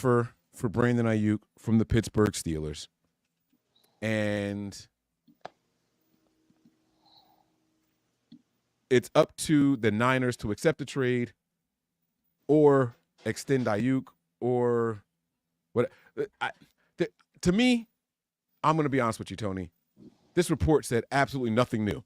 offer for Brandon Aiyuk from the Pittsburgh Steelers. And it's up to the Niners to accept the trade or extend Aiyuk or what. To me, I'm going to be honest with you, Tony. This report said absolutely nothing new.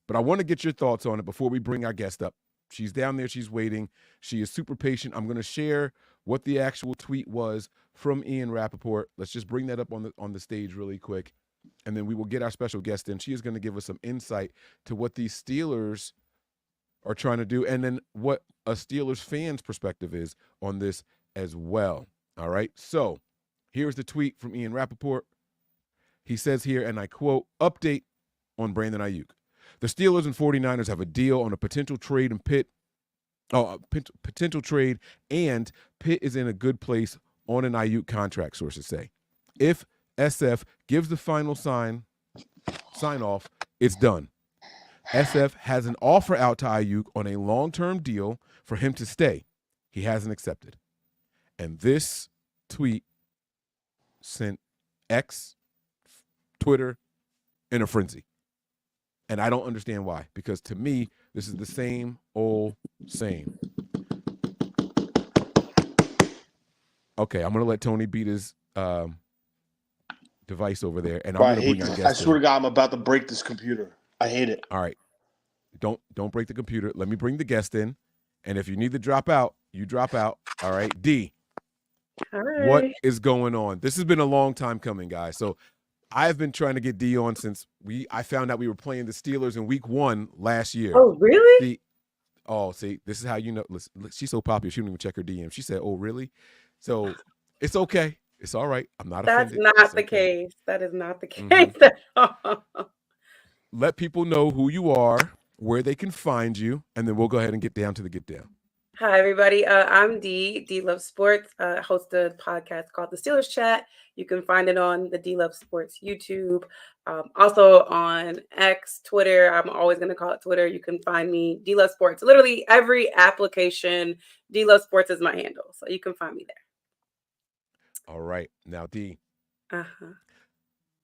But I want to get your thoughts on it before we bring our guest up. She's down there. She's waiting. She is super patient. I'm going to share what the actual tweet was from Ian Rappaport. Let's just bring that up on the stage really quick, and then we will get our special guest in. She is going to give us some insight to what these Steelers are trying to do, and then what a Steelers fan's perspective is on this as well. All right? So here's the tweet from Ian Rappaport. He says here, and I quote, "Update on Brandon Aiyuk. The Steelers and 49ers have a deal on a potential trade and potential trade, and Pitt is in a good place on an Aiyuk contract, sources say. If SF gives the final sign off, it's done. SF has an offer out to Aiyuk on a long-term deal for him to stay. He hasn't accepted." And this tweet sent X, Twitter, in a frenzy. And I don't understand why, because to me, this is the same old same. Okay, I'm going to let Tony beat his device over there, and I'm going to bring our guest I swear to God, I'm about to break this computer. I hate it. All right. Don't break the computer. Let me bring the guest in, and if you need to drop out, you drop out. All right, D. Hi. What is going on? This has been a long time coming, guys. So I've been trying to get D on since I found out we were playing the Steelers in week 1 last year. Oh, really? See, this is how you know. Listen, she's so popular, she didn't even check her DM. She said, "Oh, really?" So it's okay. It's all right. I'm not offended. That's not the case. That is not the case at all. Let people know who you are, where they can find you, and then we'll go ahead and get down to the get down. Hi, everybody. I'm D. D Love Sports. Host a podcast called The Steelers Chat. You can find it on the D Love Sports YouTube. Also on X, Twitter. I'm always going to call it Twitter. You can find me, D Love Sports. Literally every application, D Love Sports is my handle. So you can find me there. All right. Now, D, Uh-huh.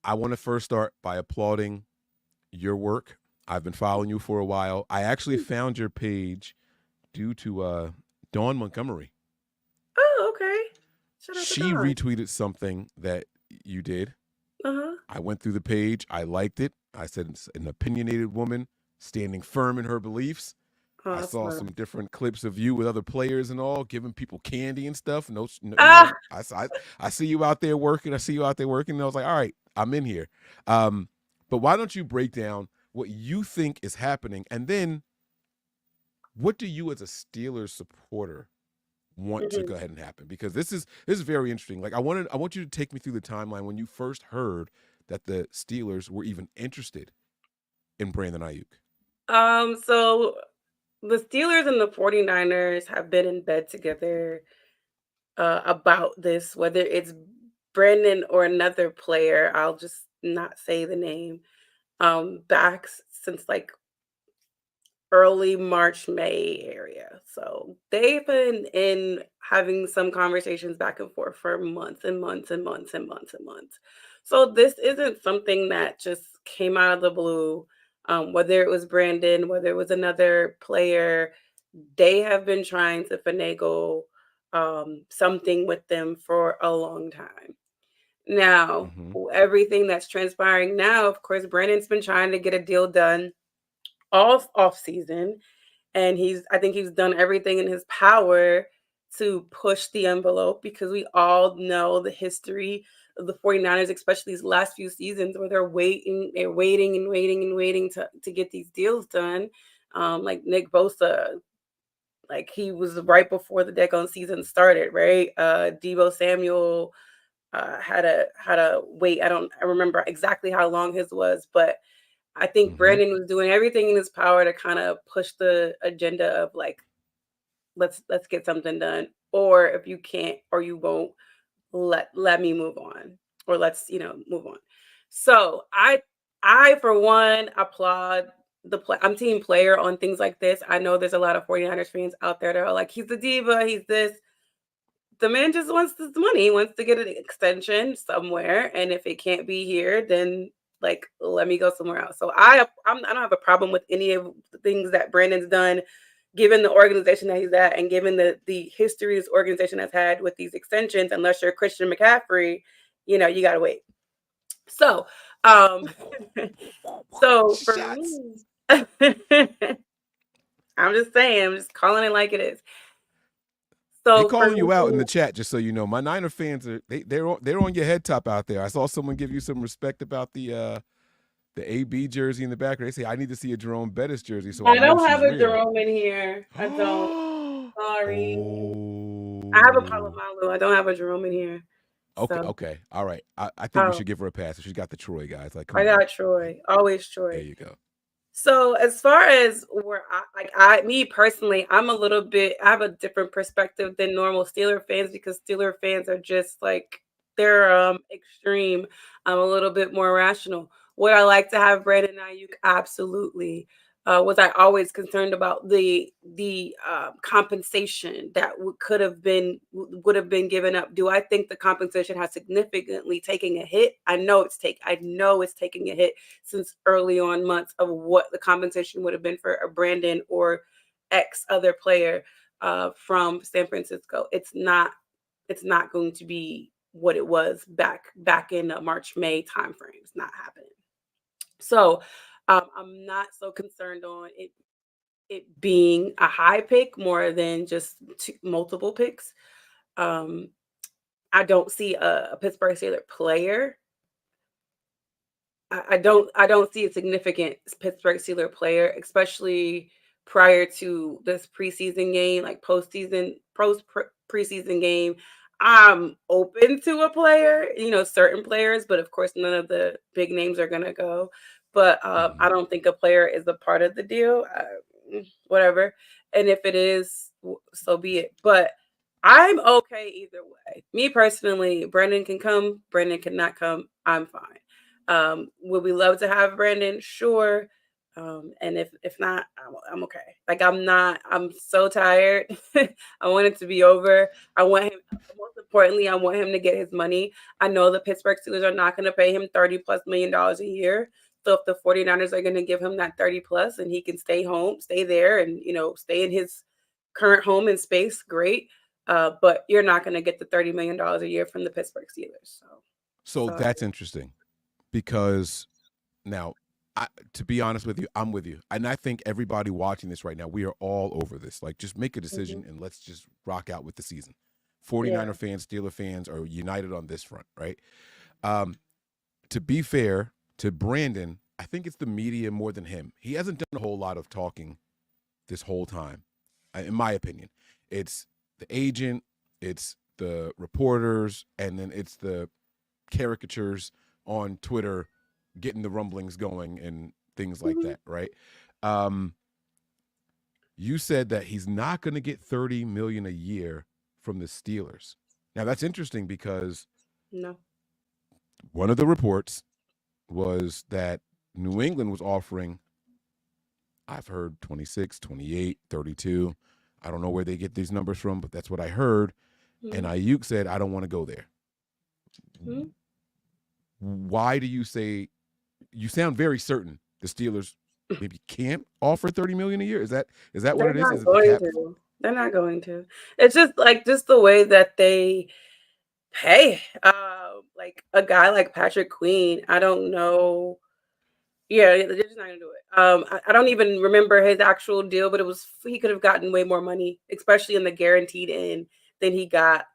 I want to first start by applauding your work. I've been following you for a while. I actually found your page due to Dawn Montgomery. Oh, okay. Shout out to She Dawn. retweeted something that you did. Uh-huh. I went through the page. I liked it. I said it's an opinionated woman standing firm in her beliefs. I saw some different clips of you with other players and all, giving people candy and stuff. I see you out there working. And I was like, all right, I'm in here. But why don't you break down what you think is happening, and then what do you as a Steelers supporter want to go ahead and happen? Because this is very interesting. Like I want you to take me through the timeline when you first heard that the Steelers were even interested in Brandon Aiyuk. So the Steelers and the 49ers have been in bed together about this, whether it's Brandon or another player. I'll just not say the name. Back since like early March, May area. So they've been in having some conversations back and forth for months and months and months and months and months. So this isn't something that just came out of the blue. Whether it was Brandon, whether it was another player, they have been trying to finagle something with them for a long time. Now, everything that's transpiring now, of course, Brandon's been trying to get a deal done off season, and I think he's done everything in his power to push the envelope, because we all know the history of the 49ers, especially these last few seasons, where they're waiting to get these deals done. Like Nick Bosa, like he was right before the daggone season started, right? Deebo Samuel had a wait. I remember exactly how long his was, but I think Brandon was doing everything in his power to kind of push the agenda of like, let's get something done. Or if you can't or you won't, let me move on, or let's move on. So I for one applaud I'm team player on things like this. I know there's a lot of 49ers fans out there that are like, he's the diva, he's this. the man just wants this money. He wants to get an extension somewhere, and if it can't be here, then like let me go somewhere else. So I don't have a problem with any of the things that Brandon's done, given the organization that he's at, and given the history this organization has had with these extensions. Unless you're Christian McCaffrey, you got to wait. So, so for Shots. me, I'm just saying, I'm just calling it like it is. They So for calling you out in me, the chat, just so you know. My Niner fans they're on your head top out there. I saw someone give you some respect about the AB jersey in the back. They say I need to see a Jerome Bettis jersey, so I I know don't have she's a real. Jerome in here. I don't. Sorry. Oh. I have a Palomalu. I don't have a Jerome in here. Okay, So, okay, all right. I think we oh, should give her a pass. She's got the Troy guys. Like, come I on. got Troy. Always There Troy. you go. So as far as where me personally, I'm a little bit, I have a different perspective than normal Steeler fans because Steeler fans are just like they're extreme. I'm a little bit more rational. Would I like to have Brandon Ayuk? Absolutely. Was I always concerned about the compensation that would have been given up? Do I think the compensation has significantly taken a hit? I know it's taking a hit since early on months of what the compensation would have been for a Brandon or X other player from San Francisco. It's not going to be what it was back in March May timeframe. It's not happening. So I'm not so concerned on it being a high pick more than just multiple picks. Um, I don't see a Pittsburgh Steelers player. I don't see a significant Pittsburgh Steelers player, especially prior to this preseason game, like preseason game. I'm open to a player, certain players, but of course none of the big names are gonna go. But I don't think a player is a part of the deal. Whatever, and if it is, so be it. But I'm okay either way. Me personally, Brandon can come, Brandon cannot come. I'm fine. Would we love to have Brandon? Sure. And if not, I'm okay. Like I'm so tired. I want it to be over. I want him, most importantly, I want him to get his money. I know the Pittsburgh Steelers are not going to pay him $30+ million a year. So if the 49ers are going to give him that 30 plus and he can stay home, stay there and, stay in his current home and space, great. But you're not going to get the $30 million a year from the Pittsburgh Steelers. So Sorry. that's interesting because now, to be honest with you, I'm with you. And I think everybody watching this right now, we are all over this. Like, just make a decision and let's just rock out with the season. 49er fans, Steeler fans are united on this front, right? To be fair to Brandon, I think it's the media more than him. He hasn't done a whole lot of talking this whole time, in my opinion. It's the agent, it's the reporters, and then it's the caricatures on Twitter getting the rumblings going and things like that, right? You said that he's not going to get $30 million a year from the Steelers. Now that's interesting because one of the reports was that New England was offering, I've heard 26, 28, 32. I don't know where they get these numbers from, but that's what I heard. And Aiyuk said, I don't want to go there. Why do you say, you sound very certain the Steelers maybe can't offer $30 million a year? Is that what it is? Is it the cap? They're not going to. It's just the way that they pay. Like a guy like Patrick Queen, I don't know. Yeah, they're just not gonna do it. I don't even remember his actual deal, but he could have gotten way more money, especially in the guaranteed end, than he got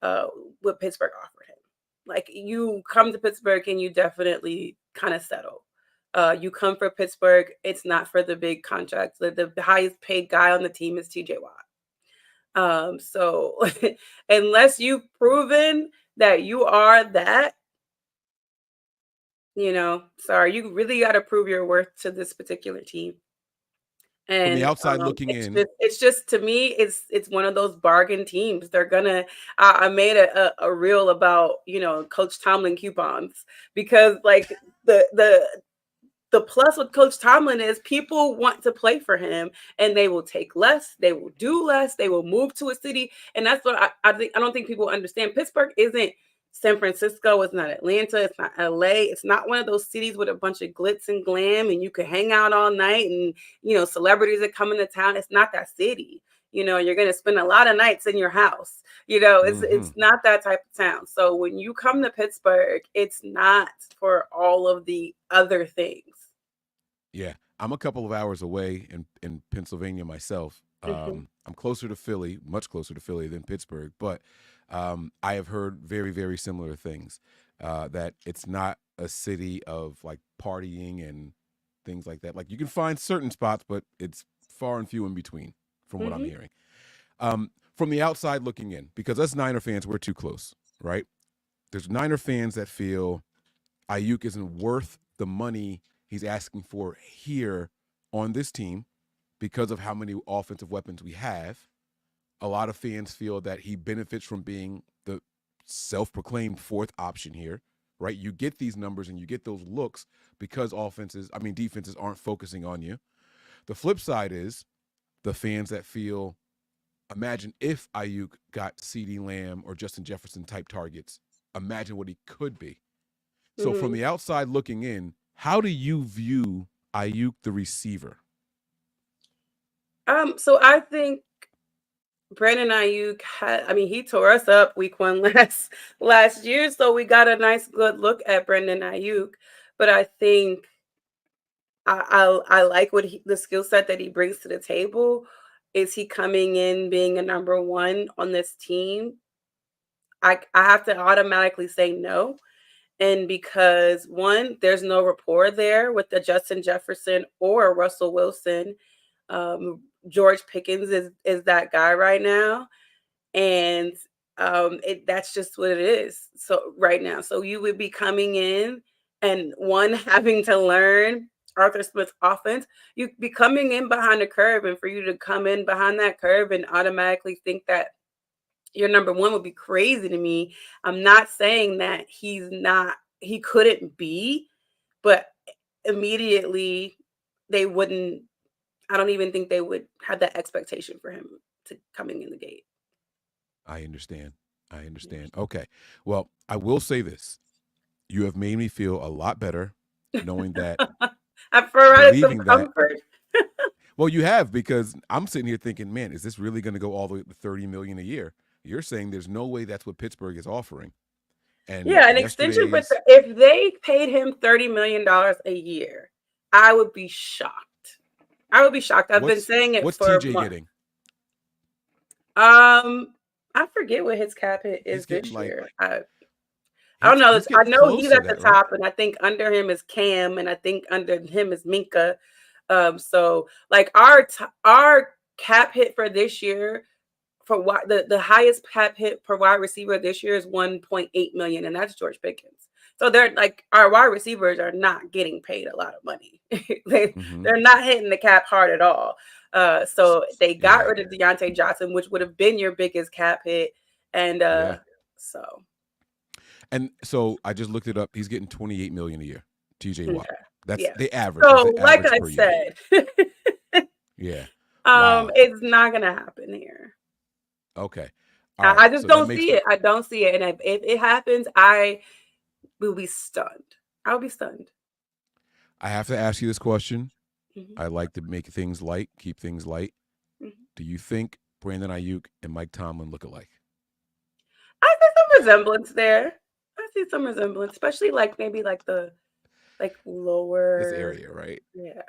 what Pittsburgh offered him. Like you come to Pittsburgh and you definitely kind of settle. You come for Pittsburgh, it's not for the big contracts. The highest paid guy on the team is TJ Watt. So unless you've proven that you are that, sorry, you really got to prove your worth to this particular team. And from the outside looking in, it's just to me, it's one of those bargain teams. They're gonna. I made a reel about Coach Tomlin coupons because like the the plus with Coach Tomlin is people want to play for him, and they will take less, they will do less, they will move to a city, and that's what I think. I don't think people understand. Pittsburgh isn't San Francisco, it's not Atlanta, it's not LA, it's not one of those cities with a bunch of glitz and glam, and you can hang out all night, and celebrities that come into town. It's not that city. You're going to spend a lot of nights in your house. It's not that type of town. So when you come to Pittsburgh, it's not for all of the other things. Yeah, I'm a couple of hours away in Pennsylvania myself. I'm closer to Philly, much closer to Philly than Pittsburgh, but I have heard very, very similar things, that it's not a city of like partying and things like that. Like you can find certain spots, but it's far and few in between from what I'm hearing. From the outside looking in, because us Niner fans, we're too close, right? There's Niner fans that feel Aiyuk isn't worth the money he's asking for here on this team because of how many offensive weapons we have. A lot of fans feel that he benefits from being the self-proclaimed fourth option here, right? You get these numbers and you get those looks because defenses aren't focusing on you. The flip side is the fans that feel, imagine if Aiyuk got CeeDee Lamb or Justin Jefferson type targets, imagine what he could be. So from the outside looking in, how do you view Aiyuk the receiver? So I think Brandon Aiyuk he tore us up week 1 last year, so we got a nice good look at Brandon Aiyuk. But I think I like what the skill set that he brings to the table. Is he coming in being a number 1 on this team? I have to automatically say no. And because one, there's no rapport there with the Justin Jefferson or Russell Wilson. George Pickens is that guy right now. And that's just what it is. So right now, so you would be coming in and one having to learn Arthur Smith's offense. You'd be coming in behind the curve, and for you to come in behind that curve and automatically think that you're number 1 would be crazy to me. I'm not saying that he couldn't be, but immediately they wouldn't. I don't even think they would have that expectation for him to coming in the gate. I understand. Okay. Well, I will say this. You have made me feel a lot better knowing that. I've provided some comfort. Well, you have, because I'm sitting here thinking, man, is this really going to go all the way up to $30 million a year? You're saying there's no way that's what Pittsburgh is offering. And yeah, an extension, but if they paid him $30 million a year, I would be shocked. I've been saying it for TJ months. Getting? I forget what his cap hit is this year. I don't know. I know he's at the top, right? And I think under him is Cam, and I think under him is Minka. So like our cap hit for this year, for the highest cap hit per wide receiver this year is $1.8 million, and that's George Pickens. So they're like, our wide receivers are not getting paid a lot of money. They're not hitting the cap hard at all. So they got rid of Deontay Johnson, which would have been your biggest cap hit. And so I just looked it up. He's getting $28 million a year. TJ Watt. That's the average. So like I said, it's not gonna happen here. Okay. Right. I just don't see it. I don't see it. And if it happens, I will be stunned. I'll be stunned. I have to ask you this question. I like to make things light, keep things light. Do you think Brandon Aiyuk and Mike Tomlin look alike? I see some resemblance there. Especially maybe the lower this area, right? Yeah.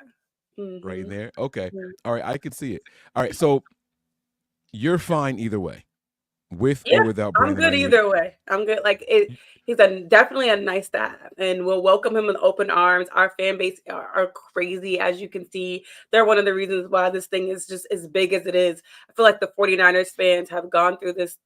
Right in there. Okay. All right. I can see it. All right. So you're fine either way, with or without Brandon I'm good Aiyuk. Either way. I'm good. He's definitely a nice to have, and we'll welcome him with open arms. Our fan base are crazy, as you can see. They're one of the reasons why this thing is just as big as it is. I feel like the 49ers fans have gone through this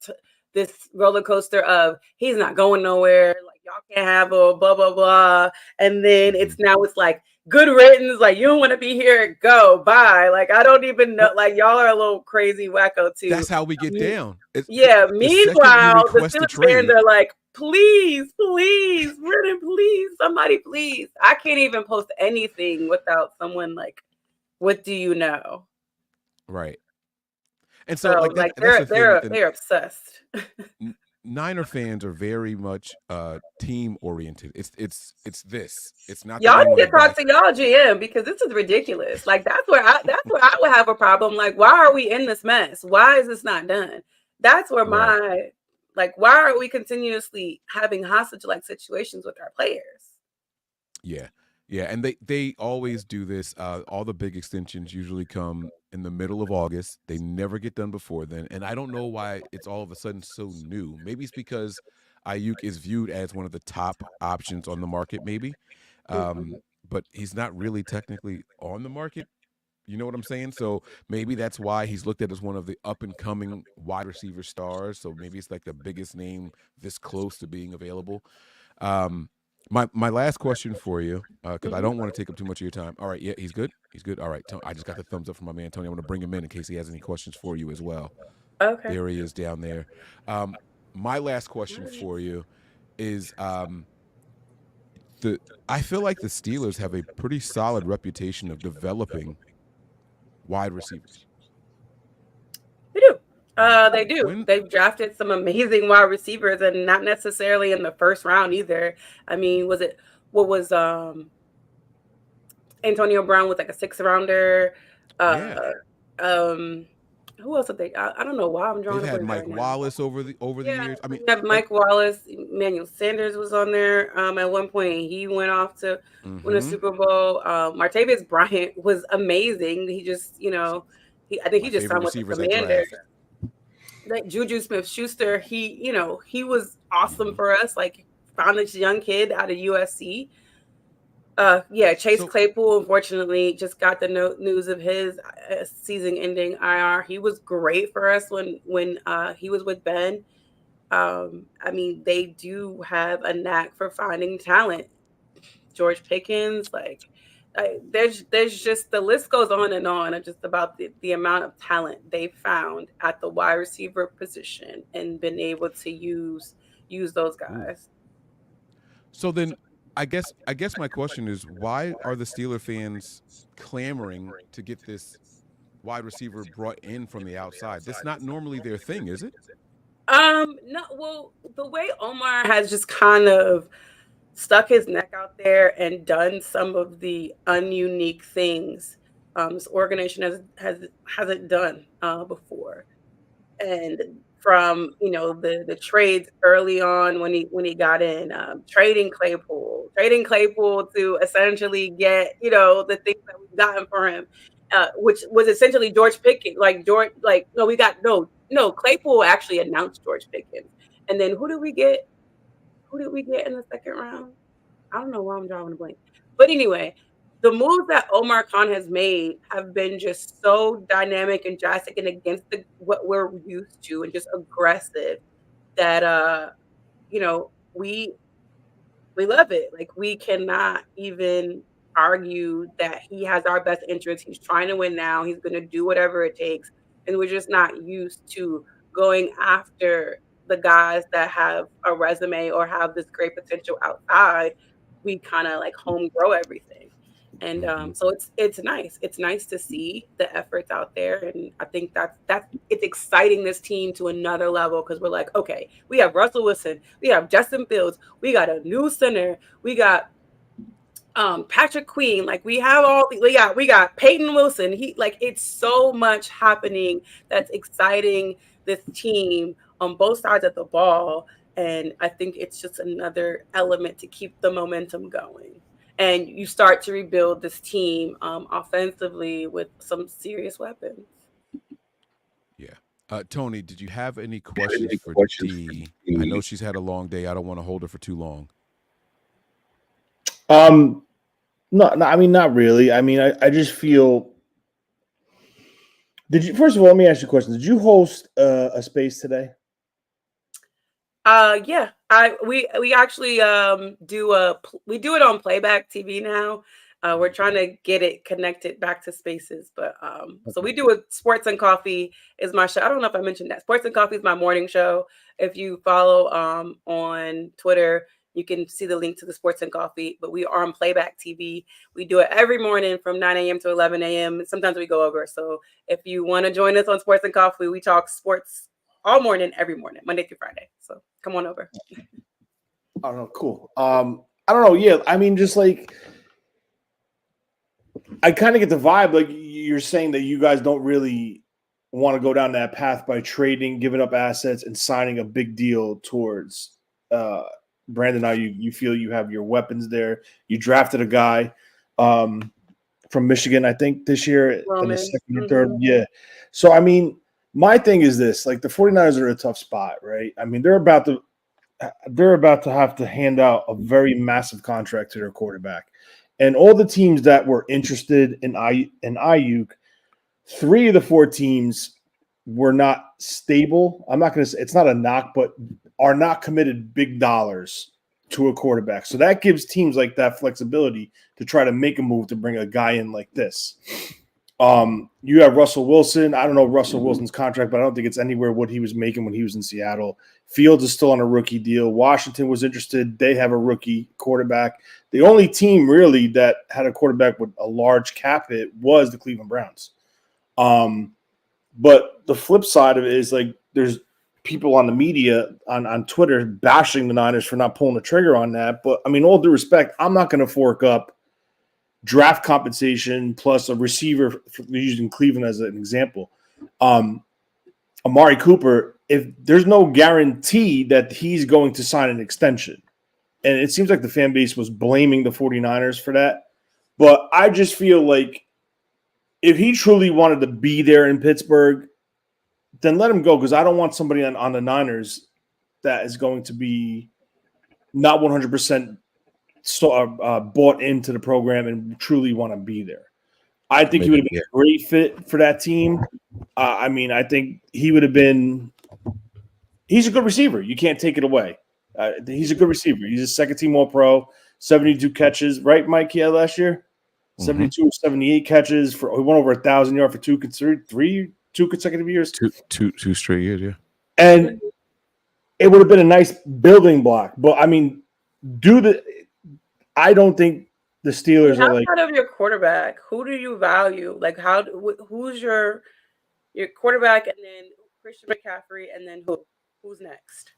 roller coaster of he's not going nowhere. Like, y'all can't have a blah, blah, blah. And then it's like, good riddance. Like, you don't want to be here. Go. Bye. Like, I don't even know. Like, y'all are a little crazy wacko too. That's how we get down. Yeah. The second you Meanwhile, the request a Steelers fans trade, are like, please, please, Brennan, please, somebody, please. I can't even post anything without someone like, what do you know? right? And so, So like like that's the thing. they're obsessed. Niner fans are very much team oriented. It's this. It's not that Y'all we need want to to talk back. to y'all GM because this is ridiculous. Like that's where I would have a problem. Like, why are we in this mess? Why is this not done? That's where Right. my like, why are we continuously having hostage like situations with our players? Yeah. Yeah, and they always do this. All the big extensions usually come in the middle of August. They never get done before then, and I don't know why it's all of a sudden so new. Maybe it's because Aiyuk is viewed as one of the top options on the market. Maybe, Mhm. but he's not really technically on the market. You know what I'm saying? So maybe that's why he's looked at as one of the up and coming wide receiver stars. So maybe it's like the biggest name this close to being available. Um, my last question for you, because I Mhm. don't want to take up too much of your time. All right, yeah, he's good. He's good. All right, I just got the thumbs up from my man Tony. I want to bring him in case he has any questions for you as well. Okay. There he is down there. My last question for you is the I feel like the Steelers have a pretty solid reputation of developing wide receivers. They do. They do. When They've drafted some amazing wide receivers, and not necessarily in the first round either. I mean, was it what was Antonio Brown was like a 6th rounder? Uh, yeah, um, who else did they? I don't know why I'm they've drawing a had blank Mike right now. Wallace over the Yeah, years. I mean, we have and Mike Wallace. Emmanuel Sanders was on there. At one point, he went off to win a mm-hmm, Super Bowl. Martavis Bryant was amazing. He just, I think he my just favorite signed with the receivers at Commanders. draft. Like Juju Smith-Schuster, he was awesome Mm-hmm. for us. Like, found this young kid out of USC. Yeah, Chase So Claypool unfortunately just got the news of his season-ending IR. He was great for us when he was with Ben. I mean, they do have a knack for finding talent. George Pickens, like, there's just, the list goes on of just about the amount of talent they found at the wide receiver position and been able to use those ooh. guys. So then I guess my question is why are the Steeler fans clamoring to get this wide receiver brought in from the outside? That's not normally their thing, is it? No, well, the way Omar has just kind of stuck his neck out there and done some of the ununique things this organization hasn't done before. And from the trades early on when he got in, trading Claypool to essentially get the things that we've gotten for him, which was essentially George Pickens. Like George, like no, we got no Claypool actually announced George Pickens, and then who did we get? Who did we get in the second round? I don't know why I'm drawing a blank. But anyway, the moves that Omar Khan has made have been just so dynamic and drastic and against what we're used to and just aggressive that you know, we love it. Like, we cannot even argue that he has our best interest. He's trying to win now. He's going to do whatever it takes. And we're just not used to going after the guys that have a resume or have this great potential outside. We kind of like home grow everything. And Mm-hmm. so it's nice. It's nice to see the efforts out there, and I think that's it's exciting this team to another level because we're like, okay, we have Russell Wilson, we have Justin Fields, we got a new center. We got Patrick Queen. Like, we have we got Peyton Wilson. It's so much happening that's exciting this team on both sides of the ball. And I think it's just another element to keep the momentum going. And you start to rebuild this team offensively with some serious weapons. Yeah. Tony, did you have any questions for D? I know she's had a long day. I don't want to hold her for too long. No, no, I mean, not really. I mean, I just feel. Did you first of all? Let me ask you a question. Did you host a space today? Yeah, we actually we do it on playback TV now. We're trying to get it connected back to Spaces, but so we do a Sports and Coffee is my show. I don't know if I mentioned that. Sports and Coffee is my morning show. If you follow on Twitter, you can see the link to the Sports and Coffee. But we are on Playback TV. We do it every morning from 9 a.m. to 11 a.m. Sometimes we go over. So if you want to join us on Sports and Coffee, we talk sports all morning, every morning, Monday through Friday. So come on over. I don't know. Cool. I don't know. Yeah, I mean, just like I kind of get the vibe. Like you're saying that you guys don't really want to go down that path by trading, giving up assets, and signing a big deal towards Brandon Aiyuk. You feel you have your weapons there. You drafted a guy from Michigan, I think, this year in the second or third. Yeah. So, I mean, my thing is this. Like, the 49ers are in a tough spot, right? I mean, they're about to have to hand out a very massive contract to their quarterback. And all the teams that were interested in Aiyuk, 3 of the 4 teams were not stable. I'm not going to say it's not a knock, but are not committed big dollars to a quarterback. So that gives teams like that flexibility to try to make a move to bring a guy in like this. You have Russell Wilson. I don't know Russell Wilson's contract, but I don't think it's anywhere what he was making when he was in Seattle. Fields is still on a rookie deal. Washington was interested. They have a rookie quarterback. The only team really that had a quarterback with a large cap hit was the Cleveland Browns. But the flip side of it is, like, there's people on the media on Twitter bashing the Niners for not pulling the trigger on that. But, I mean, all due respect, I'm not going to fork up draft compensation plus a receiver, using Cleveland as an example. Amari Cooper, if there's no guarantee that he's going to sign an extension. And it seems like the fan base was blaming the 49ers for that. But I just feel like if he truly wanted to be there in Pittsburgh, then let him go, because I don't want somebody on the Niners that is going to be not 100% bought into the program and truly want to be there. I think he would have been a great fit for that team. I mean, I think he would have been – he's a good receiver. You can't take it away. He's a good receiver. He's a second-team All-Pro, 72 catches. Right, Mike, he had last year? 72 or 78 catches. He went over 1,000 yards for two consecutive years. Two straight years, yeah. And it would have been a nice building block. But, I mean, I don't think the Steelers are like – outside of your quarterback, who do you value? Like, who's your quarterback, and then Christian McCaffrey, and then who's next?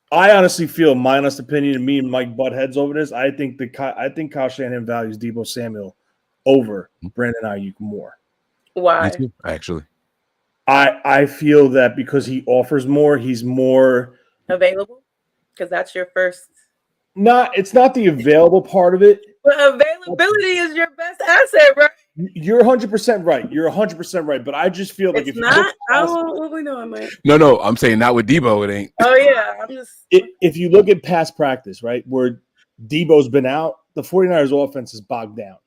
I honestly feel, my honest opinion, and me and Mike butt heads over this, I think Kyle Shanahan values Deebo Samuel over Brandon Aiyuk more. Why? Me too, actually. I feel that because he offers more, he's more available, because that's your first. It's not the available part of it. But availability is your best asset, right? You're 100% right. You're 100% right. But I just feel like it's not. What we doing, Mike? No. I'm saying not with Deebo. It ain't. Oh yeah, I'm just. If you look at past practice, right, where Deebo's been out, the 49ers offense is bogged down,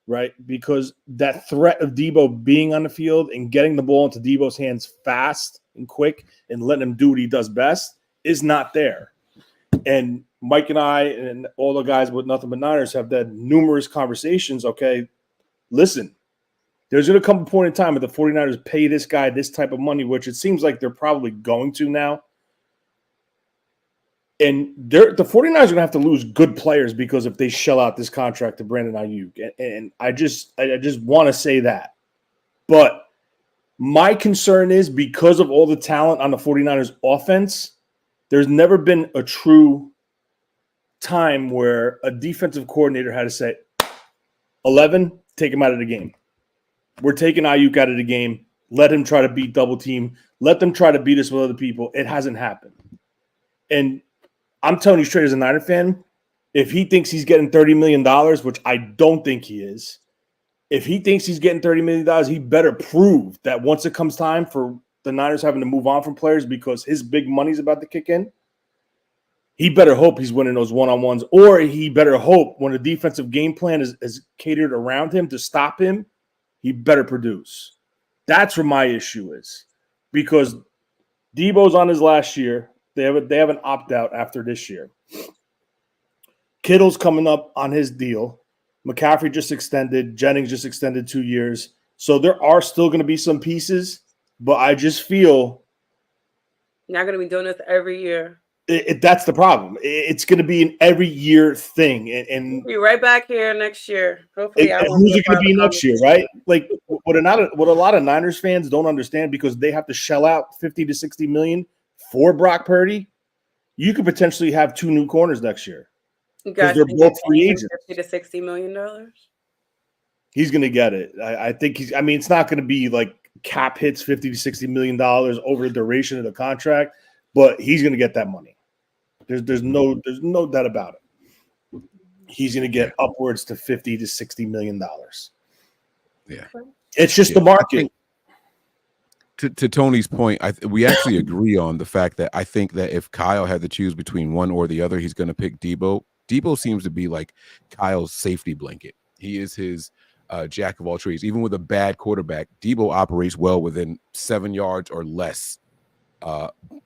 right? Because that threat of Deebo being on the field and getting the ball into Deebo's hands fast and quick and letting him do what he does best is not there. And Mike and I and all the guys with Nothing But Niners have had numerous conversations. Okay, listen, there's going to come a point in time that the 49ers pay this guy this type of money, which it seems like they're probably going to now. And the 49ers are going to have to lose good players because if they shell out this contract to Brandon Aiyuk. And I just want to say that. But my concern is, because of all the talent on the 49ers offense, there's never been a true time where a defensive coordinator had to say, 11, take him out of the game. We're taking Aiyuk out of the game. Let him try to beat double team. Let them try to beat us with other people. It hasn't happened. And I'm telling you straight, as a Niner fan, if he thinks he's getting $30 million, which I don't think he is, if he thinks he's getting $30 million, he better prove that once it comes time for the Niners having to move on from players because his big money's about to kick in, he better hope he's winning those one-on-ones, or he better hope when a defensive game plan is catered around him to stop him, he better produce. That's where my issue is, because Deebo's on his last year. They have an opt-out after this year. Kittle's coming up on his deal. McCaffrey just extended. Jennings just extended 2 years. So there are still going to be some pieces, but I just feel You're not going to be doing this every year. That's the problem. It's going to be an every year thing, and We'll be right back here next year. Hopefully, and who's it going to be next year, right? Like what a lot of Niners fans don't understand, because they have to shell out 50 to 60 million for Brock Purdy. You could potentially have 2 new corners next year because they're both free agents. $50 to $60 million. He's going to get it. I think he's. I mean, it's not going to be like cap hits $50 to $60 million over the duration of the contract, but he's going to get that money. There's no doubt about it. He's going to get upwards to $50 to $60 million. Yeah, it's just the market. To Tony's point, we actually agree on the fact that I think that if Kyle had to choose between one or the other, he's going to pick Debo. Debo seems to be like Kyle's safety blanket. He is his jack of all trades. Even with a bad quarterback, Debo operates well within 7 yards or less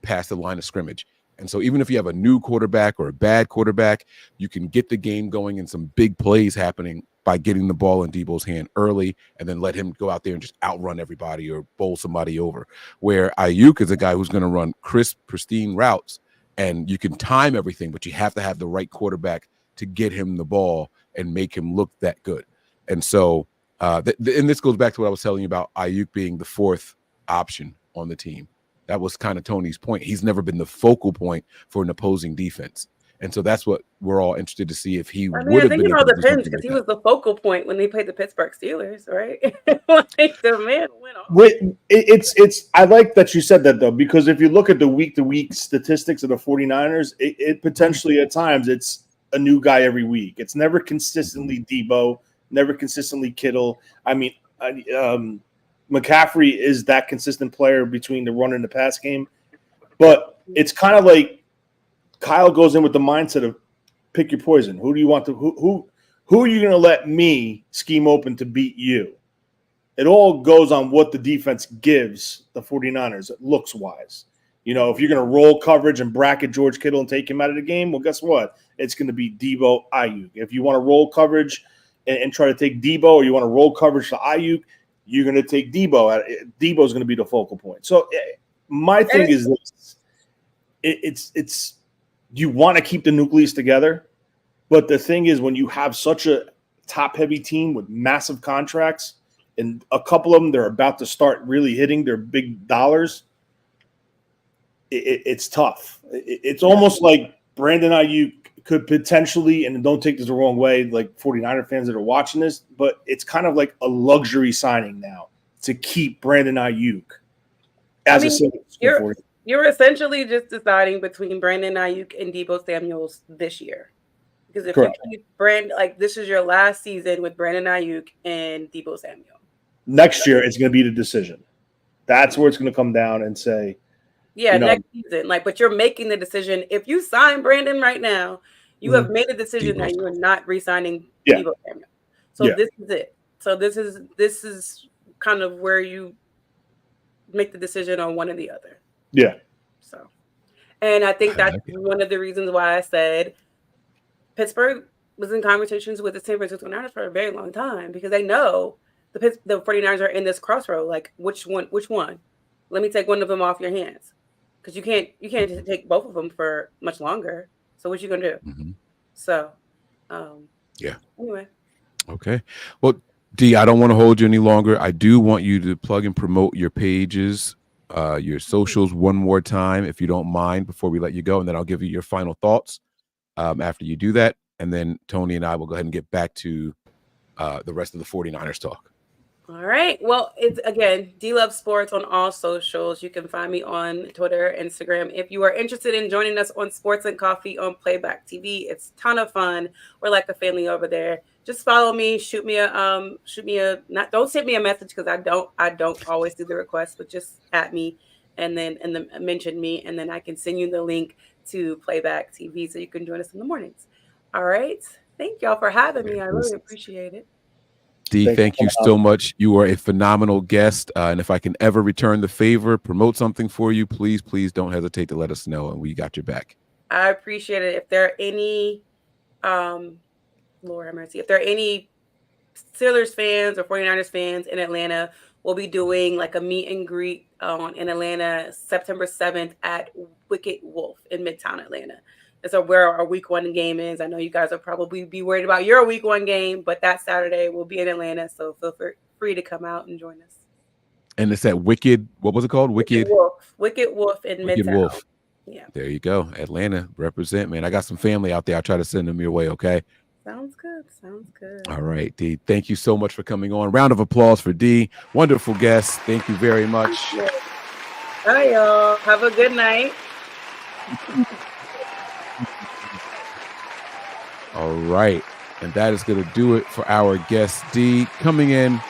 past the line of scrimmage. And so even if you have a new quarterback or a bad quarterback, you can get the game going and some big plays happening by getting the ball in Debo's hand early and then let him go out there and just outrun everybody or bowl somebody over. Where Aiyuk is a guy who's going to run crisp, pristine routes, and you can time everything, but you have to have the right quarterback to get him the ball and make him look that good. And so, and this goes back to what I was telling you about Aiyuk being the fourth option on the team. That was kind of Tony's point. He's never been the focal point for an opposing defense. And so that's what we're all interested to see if he would have been. It all depends, because he was the focal point when they played the Pittsburgh Steelers, right? Like the man went off. It's I like that you said that, though, because if you look at the week-to-week statistics of the 49ers, it potentially at times it's a new guy every week. It's never consistently Debo, never consistently Kittle. I mean, McCaffrey is that consistent player between the run and the pass game. But it's kind of like Kyle goes in with the mindset of pick your poison. Who do you want to who are you going to let me scheme open to beat you? It all goes on what the defense gives the 49ers looks wise. You know, if you're going to roll coverage and bracket George Kittle and take him out of the game, well, guess what? It's going to be Debo, Aiyuk. If you want to roll coverage and try to take Debo, or you want to roll coverage to Aiyuk, you're going to take Debo. Debo's going to be the focal point. So my thing is this. It's you want to keep the nucleus together, but the thing is when you have such a top-heavy team with massive contracts, and a couple of them, they're about to start really hitting their big dollars, it's tough. It's almost like Brandon Aiyuk could potentially, and don't take this the wrong way, like 49er fans that are watching this, but it's kind of like a luxury signing now to keep Brandon Aiyuk as a single. You're essentially just deciding between Brandon Aiyuk and Deebo Samuels this year. Because if you keep this is your last season with Brandon Aiyuk and Deebo Samuel. Next year, it's going to be the decision. That's where it's going to come down and say, next season. But you're making the decision. If you sign Brandon right now, you have made a decision that you are not re-signing Deebo Samuel. So this is it. So this is kind of where you make the decision on one or the other. Yeah. So, and I think that's one of the reasons why I said Pittsburgh was in conversations with the San Francisco 49ers for a very long time, because they know the 49ers are in this crossroad. Like, which one? Let me take one of them off your hands, because you can't just take both of them for much longer. So what you gonna do? Mm-hmm. So, Anyway. Okay. Well, D, I don't want to hold you any longer. I do want you to plug and promote your pages, your socials one more time, if you don't mind, before we let you go, and then I'll give you your final thoughts after you do that, and then Tony and I will go ahead and get back to the rest of the 49ers talk. All right. Well, it's again D-Love Sports on all socials. You can find me on Twitter, Instagram. If you are interested in joining us on Sports and Coffee on Playback TV, it's a ton of fun. We're like a family over there. Just follow me. Don't send me a message, because I don't always do the request, but just at me and then mention me, and then I can send you the link to Playback TV so you can join us in the mornings. All right. Thank y'all for having me. I really appreciate it. D, thank you so much. You are a phenomenal guest. And if I can ever return the favor, promote something for you, please don't hesitate to let us know, and we got your back. I appreciate it. If there are any, Lord have mercy, if there are any Steelers fans or 49ers fans in Atlanta, we'll be doing like a meet and greet in Atlanta September 7th at Wicked Wolf in Midtown Atlanta. That's where our week 1 game is. I know you guys will probably be worried about your week 1 game, but that Saturday we'll be in Atlanta, so feel free to come out and join us. And it's at Wicked. What was it called? Wicked Wolf. Wicked Wolf in Wicked Midtown. Wolf. Yeah. There you go. Atlanta, represent, man. I got some family out there. I'll try to send them your way, okay? Sounds good. Sounds good. All right, D. Thank you so much for coming on. Round of applause for D. Wonderful guest. Thank you very much. All right, y'all. Have a good night. All right. And that is going to do it for our guest, D, coming in,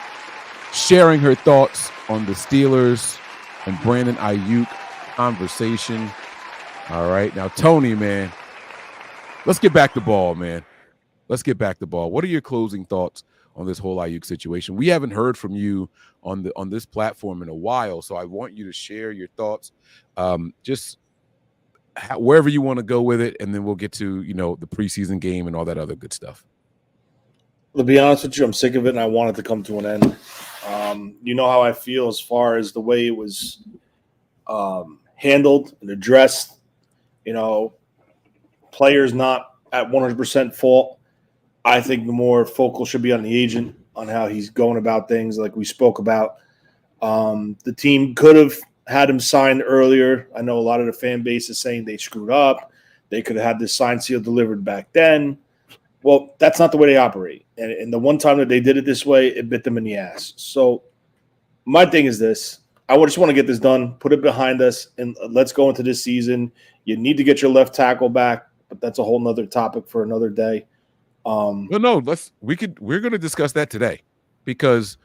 sharing her thoughts on the Steelers and Brandon Aiyuk conversation. All right. Now, Tony, man, let's get back the ball, man. Let's get back the ball. What are your closing thoughts on this whole Aiyuk situation? We haven't heard from you on this platform in a while, so I want you to share your thoughts. Wherever you want to go with it, and then we'll get to, the preseason game and all that other good stuff. To be honest with you, I'm sick of it, and I want it to come to an end. You know how I feel as far as the way it was handled and addressed. Players not at 100% fault. I think the more focal should be on the agent, on how he's going about things, like we spoke about. The team could have had him signed earlier. I know a lot of the fan base is saying they screwed up. They could have had this signed seal delivered back then. Well, that's not the way they operate. And the one time that they did it this way, it bit them in the ass. So my thing is this. I just want to get this done, put it behind us, and let's go into this season. You need to get your left tackle back, but that's a whole nother topic for another day. Well, no, we're going to discuss that today, because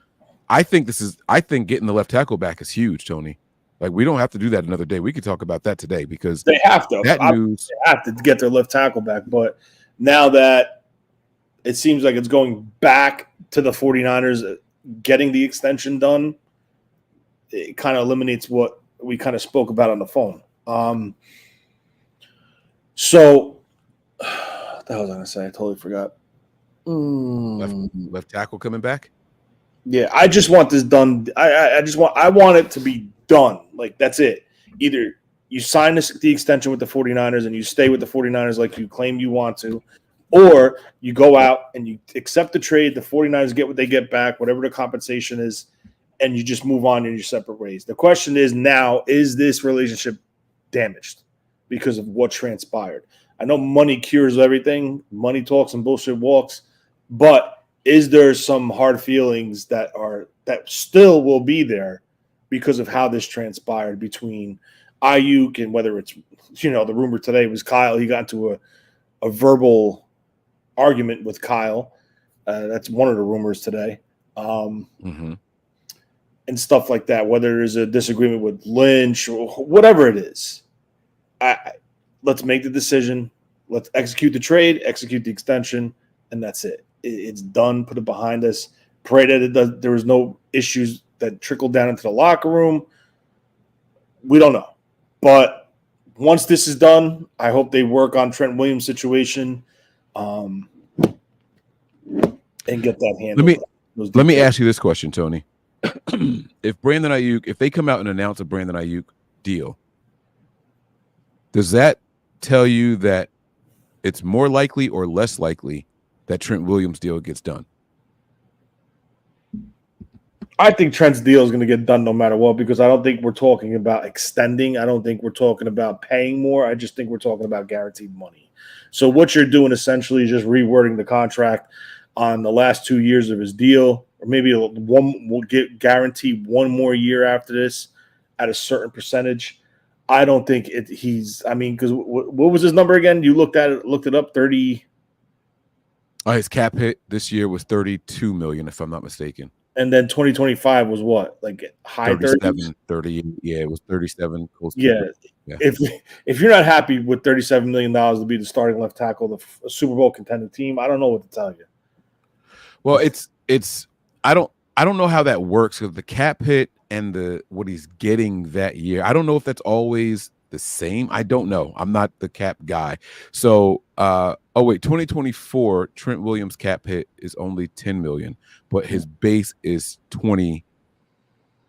I think getting the left tackle back is huge, Tony. Like, we don't have to do that another day. We could talk about that today, because they have to. They have to get their left tackle back. But now that it seems like it's going back to the 49ers getting the extension done, it kind of eliminates what we kind of spoke about on the phone. So, what the hell was I going to say? I totally forgot. Left tackle coming back? Yeah, I just want this done. I want it to be done. Like, that's it. Either you sign the extension with the 49ers and you stay with the 49ers like you claim you want to, or you go out and you accept the trade, the 49ers get what they get back, whatever the compensation is, and you just move on in your separate ways. The question is now, is this relationship damaged because of what transpired? I know money cures everything. Money talks and bullshit walks. But is there some hard feelings that still will be there because of how this transpired between Aiyuk and whether it's, the rumor today was Kyle. He got into a verbal argument with Kyle. That's one of the rumors today. And stuff like that, whether there's a disagreement with Lynch or whatever it is. Let's make the decision. Let's execute the trade, execute the extension, and that's it. It's done. Put it behind us. Pray that there was no issues that trickled down into the locker room. We don't know. But once this is done, I hope they work on Trent Williams' situation and get that handled. Let me ask you this question, Tony. If they come out and announce a Brandon Aiyuk deal, does that tell you that it's more likely or less likely that Trent Williams' deal gets done? I think Trent's deal is going to get done no matter what, because I don't think we're talking about extending. I don't think we're talking about paying more. I just think we're talking about guaranteed money. So what you're doing essentially is just rewording the contract on the last 2 years of his deal, or maybe we'll get guaranteed one more year after this at a certain percentage. I don't think because what was his number again? You looked it up, 30. His cap hit this year was $32 million, if I'm not mistaken. And then 2025 was what? Like high 30s? 30. Yeah, it was 37. Yeah. If you're not happy with $37 million to be the starting left tackle of a Super Bowl contending team, I don't know what to tell you. Well, I don't know how that works, because the cap hit and what he's getting that year, I don't know if that's always the same? I don't know. I'm not the cap guy. So, 2024 Trent Williams cap hit is only 10 million, but his base is 20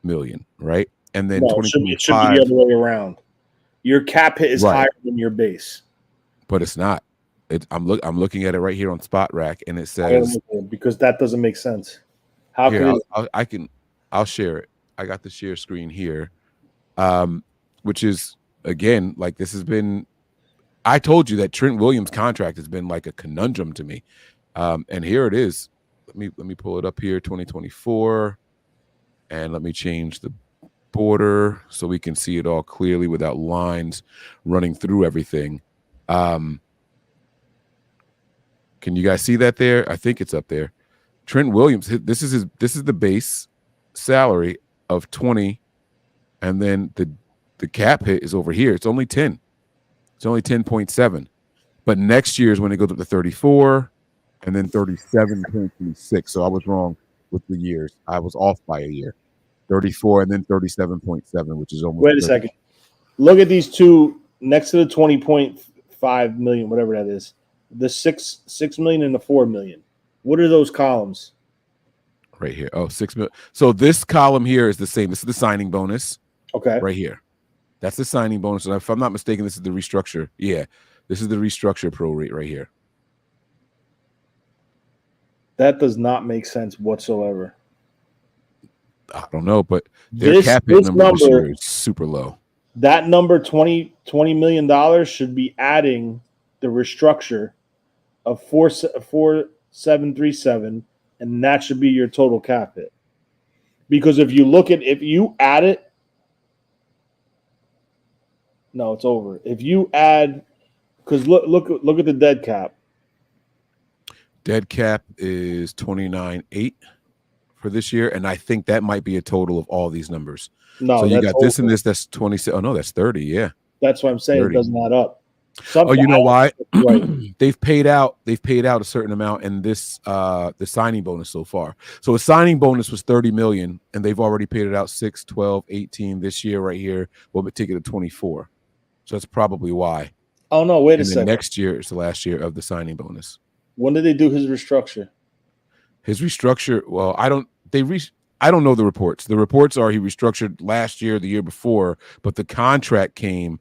million, right? And then No, it should be the 2025, other way around. Your cap hit is Right. higher than your base. but it's not. I'm looking at it right here on Spot Rack, and it I gotta says look at it because that doesn't make sense. How here. can I'll share it. I got the share screen here, which is again like this has been. I told you that Trent Williams' contract has been like a conundrum to me, and here it is. Let me pull it up here. 2024, and let me change the border so we can see it all clearly without lines running through everything. Can you guys see that there? I think it's up there. Trent Williams, this is the base salary of 20, and then the cap hit is over here. It's only 10. It's only 10.7. But next year is when it goes up to 34 and then 37.26. So I was wrong with the years. I was off by a year. 34 and then 37.7, which is almost wait a second. Look at these two next to the 20.5 million, whatever that is. The 6 million and the 4 million. What are those columns? Right here. Oh, 6 million. So this column here is the same. This is the signing bonus. Okay. Right here. That's the signing bonus. And if I'm not mistaken, this is the restructure. Yeah. This is the restructure pro rate right here. That does not make sense whatsoever. I don't know, but their cap hit number this year is super low. That number, $20 million, should be adding the restructure of 4,737, and that should be your total cap hit. Because if you add it, no, it's over. If you add, because look at the dead cap. Dead cap is 29.8 for this year, and I think that might be a total of all these numbers. No, so you got this over. and this. That's 26. Oh no, that's 30. Yeah, that's what I'm saying. 30. It doesn't add up. You know why? Right. They've paid out a certain amount in this the signing bonus so far. So a signing bonus was 30 million, and they've already paid it out 6, 12, 18 this year right here. We'll take it to 24. So that's probably why. Oh no, wait a second. Next year is the last year of the signing bonus. When did they do his restructure? His restructure, well, I don't know the reports. The reports are he restructured last year, the year before, but the contract came